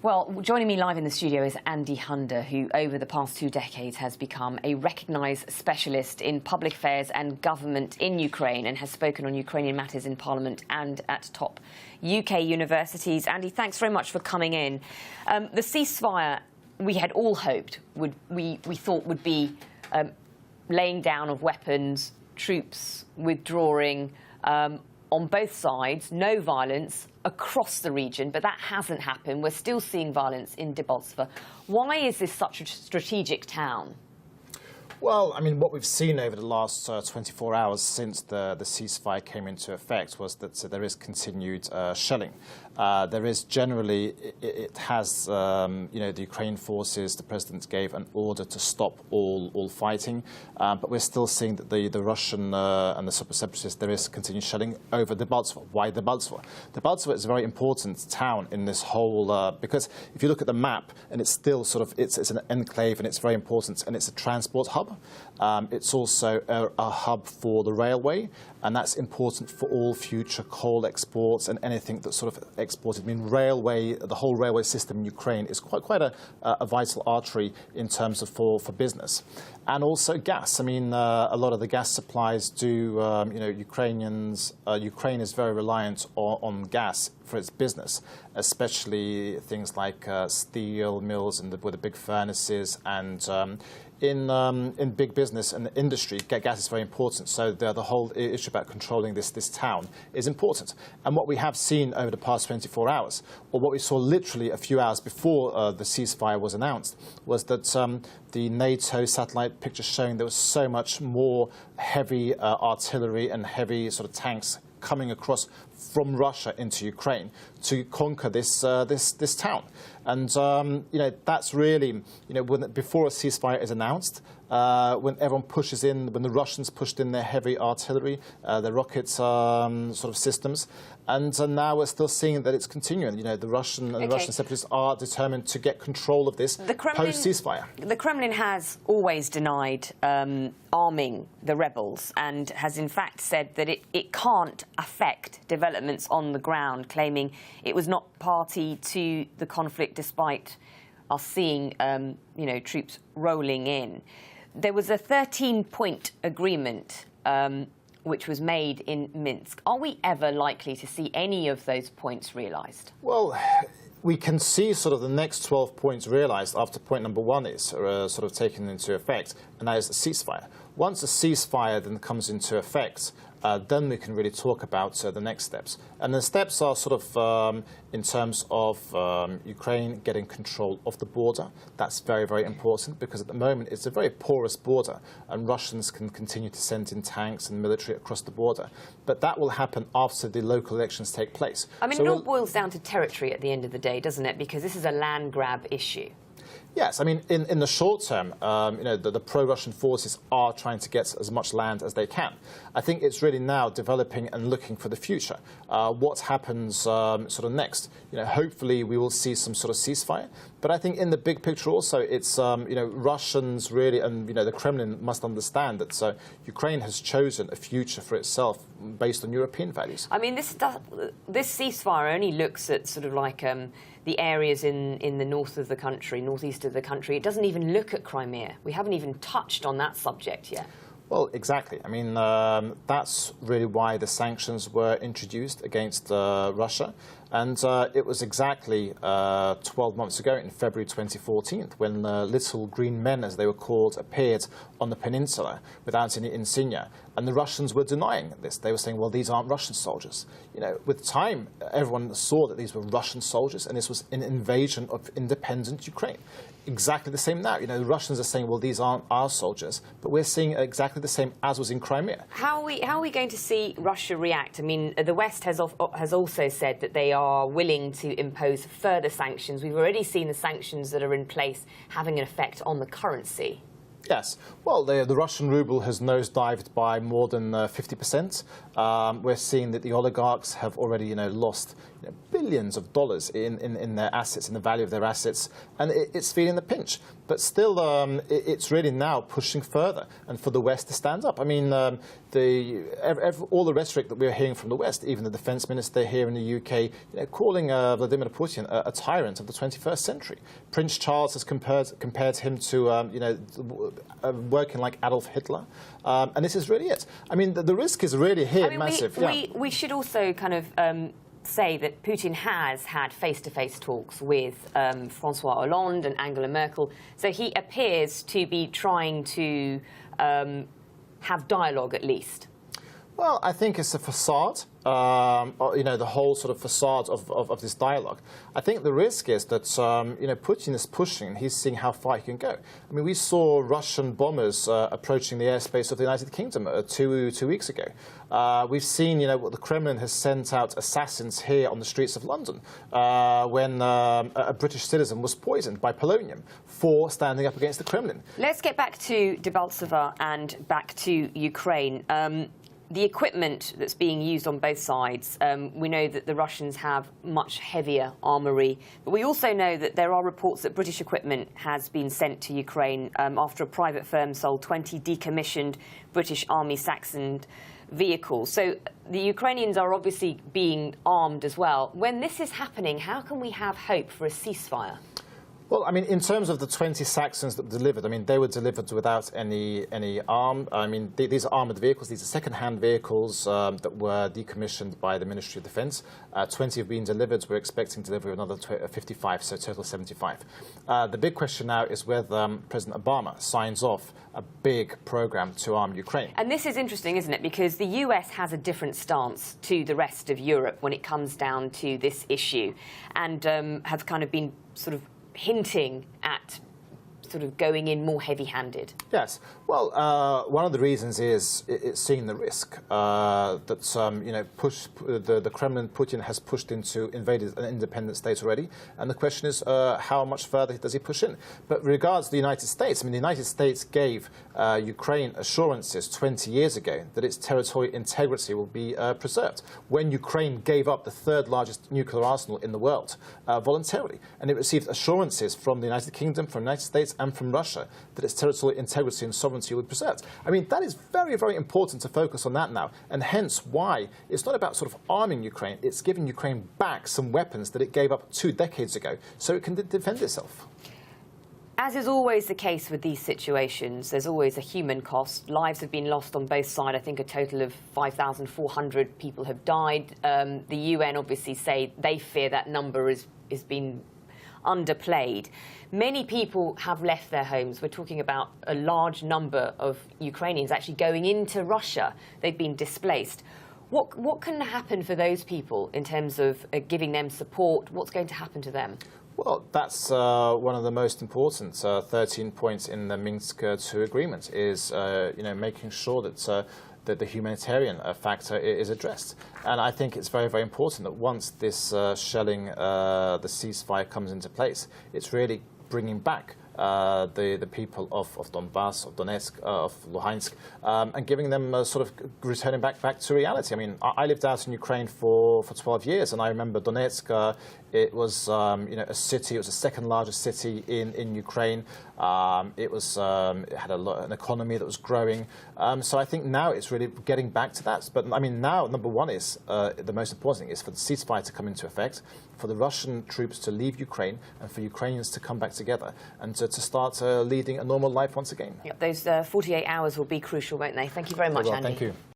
Well, joining me live in the studio is Andy Hunder, who over the past 2 decades has become a recognised specialist in public affairs and government in Ukraine and has spoken on Ukrainian matters in Parliament and at top UK universities. Andy, thanks very much for coming in. The ceasefire we had all hoped we thought would be laying down of weapons, troops withdrawing on both sides, no violence across the region, but that hasn't happened. We're still seeing violence in Debaltseve. Why is this such a strategic town? Well, I mean, what we've seen over the last 24 hours since the ceasefire came into effect was that there is continued shelling. There is generally, it has, the Ukrainian forces, the president gave an order to stop all fighting, but we're still seeing that the Russian and the separatists, there is continued shelling over Debaltseve. Why Debaltseve? Debaltseve is a very important town in this whole, because if you look at the map, and it's still sort of, it's an enclave and it's very important, and it's a transport hub. It's also a hub for the railway, and that's important for all future coal exports and anything that's sort of exported. I mean, railway, the whole railway system in Ukraine is quite a vital artery in terms of for business. And also gas. I mean, a lot of the gas supplies do, Ukraine is very reliant on gas for its business, especially things like steel mills and with the big furnaces, and in big business and industry, gas is very important. So the whole issue about controlling this town is important. And what we have seen over the past 24 hours, or what we saw literally a few hours before the ceasefire was announced, was that the NATO satellite pictures showing there was so much more heavy artillery and heavy sort of tanks coming across from Russia into Ukraine to conquer this town. And that's really, before a ceasefire is announced, when everyone pushes in, when the Russians pushed in their heavy artillery, their rocket sort of systems, and now we're still seeing that it's continuing. The Russian separatists are determined to get control of this post-ceasefire. The Kremlin has always denied arming the rebels and has in fact said that it can't affect developments on the ground, claiming it was not party to the conflict despite us seeing troops rolling in. There was a 13-point agreement which was made in Minsk. Are we ever likely to see any of those points realised? Well, we can see sort of the next 12 points realised after point number 1 is sort of taken into effect, and that is the ceasefire. Once the ceasefire then comes into effect, then we can really talk about the next steps. And the steps are sort of in terms of Ukraine getting control of the border. That's very, very important, because at the moment it's a very porous border and Russians can continue to send in tanks and military across the border. But that will happen after the local elections take place. I mean, it all boils down to territory at the end of the day, doesn't it? Because this is a land grab issue. Yes, I mean, in the short term, the pro-Russian forces are trying to get as much land as they can. I think it's really now developing and looking for the future. What happens sort of next? Hopefully we will see some sort of ceasefire. But I think in the big picture also, it's, Russians really, and, the Kremlin must understand that Ukraine has chosen a future for itself based on European values. I mean, this ceasefire only looks at sort of like the areas in the north of the country, northeast of the country. It doesn't even look at Crimea. We haven't even touched on that subject yet. Well, exactly. I mean, that's really why the sanctions were introduced against Russia. And it was exactly 12 months ago, in February 2014, when little green men, as they were called, appeared on the peninsula without any insignia. And the Russians were denying this. They were saying, well, these aren't Russian soldiers. With time, everyone saw that these were Russian soldiers, and this was an invasion of independent Ukraine. Exactly the same now. The Russians are saying, well, these aren't our soldiers, but we're seeing exactly the same as was in Crimea. How are we going to see Russia react? I mean, the West has also said that they are willing to impose further sanctions. We've already seen the sanctions that are in place having an effect on the currency. Yes. Well, the Russian ruble has nosedived by more than 50%. We're seeing that the oligarchs have already, lost billions of dollars in their assets, in the value of their assets, and it's feeling the pinch. But still, it's really now pushing further, and for the West to stand up. I mean, all the rhetoric that we're hearing from the West, even the defense minister here in the UK, calling Vladimir Putin a tyrant of the 21st century. Prince Charles has compared him to, working like Adolf Hitler. And this is really it. I mean, the risk is really here massive. We should also kind of say that Putin has had face-to-face talks with François Hollande and Angela Merkel. So he appears to be trying to have dialogue at least. Well, I think it's a facade, the whole sort of facade of this dialogue. I think the risk is that, Putin is pushing, and he's seeing how far he can go. I mean, we saw Russian bombers approaching the airspace of the United Kingdom two weeks ago. We've seen, what the Kremlin has sent out assassins here on the streets of London when a British citizen was poisoned by polonium for standing up against the Kremlin. Let's get back to Debaltseve and back to Ukraine. The equipment that's being used on both sides, we know that the Russians have much heavier armoury, but we also know that there are reports that British equipment has been sent to Ukraine after a private firm sold 20 decommissioned British Army Saxon vehicles. So the Ukrainians are obviously being armed as well. When this is happening, how can we have hope for a ceasefire? Well, I mean, in terms of the 20 Saxons that were delivered, I mean, they were delivered without any arm. I mean, these are armoured vehicles. These are second-hand vehicles that were decommissioned by the Ministry of Defence. 20 have been delivered. We're expecting delivery of another 55, so total 75. The big question now is whether President Obama signs off a big programme to arm Ukraine. And this is interesting, isn't it? Because the US has a different stance to the rest of Europe when it comes down to this issue, and have kind of been sort of hinting at sort of going in more heavy-handed. Yes. Well, one of the reasons is it's seeing the risk that the Kremlin, Putin has pushed into invaded an independent state already, and the question is how much further does he push in? But regards the United States, I mean, the United States gave Ukraine assurances 20 years ago that its territorial integrity will be preserved when Ukraine gave up the third largest nuclear arsenal in the world voluntarily, and it received assurances from the United Kingdom, from the United States, and from Russia that its territorial integrity and sovereignty will be preserved. I mean, that is very, very important to focus on that now, and hence why it's not about sort of arming Ukraine, it's giving Ukraine back some weapons that it gave up 2 decades ago so it can defend itself. As is always the case with these situations, there's always a human cost. Lives have been lost on both sides. I think a total of 5,400 people have died. The UN obviously say they fear that number is been underplayed. Many people have left their homes. We're talking about a large number of Ukrainians actually going into Russia. They've been displaced. What can happen for those people in terms of giving them support? What's going to happen to them? Well, that's one of the most important 13 points in the Minsk II agreement is, making sure that the humanitarian factor is addressed. And I think it's very, very important that once this shelling, the ceasefire comes into place, it's really bringing back the people of Donbass, of Donetsk, of Luhansk, and giving them sort of returning back to reality. I mean, I lived out in Ukraine for 12 years, and I remember Donetsk. It was a city. It was the second largest city in Ukraine. It had an economy that was growing. So I think now it's really getting back to that. But I mean, now number one is the most important thing is for the ceasefire to come into effect, for the Russian troops to leave Ukraine, and for Ukrainians to come back together and to start leading a normal life once again. Yep, those 48 hours will be crucial, won't they? Thank you very much, Andy. Thank you.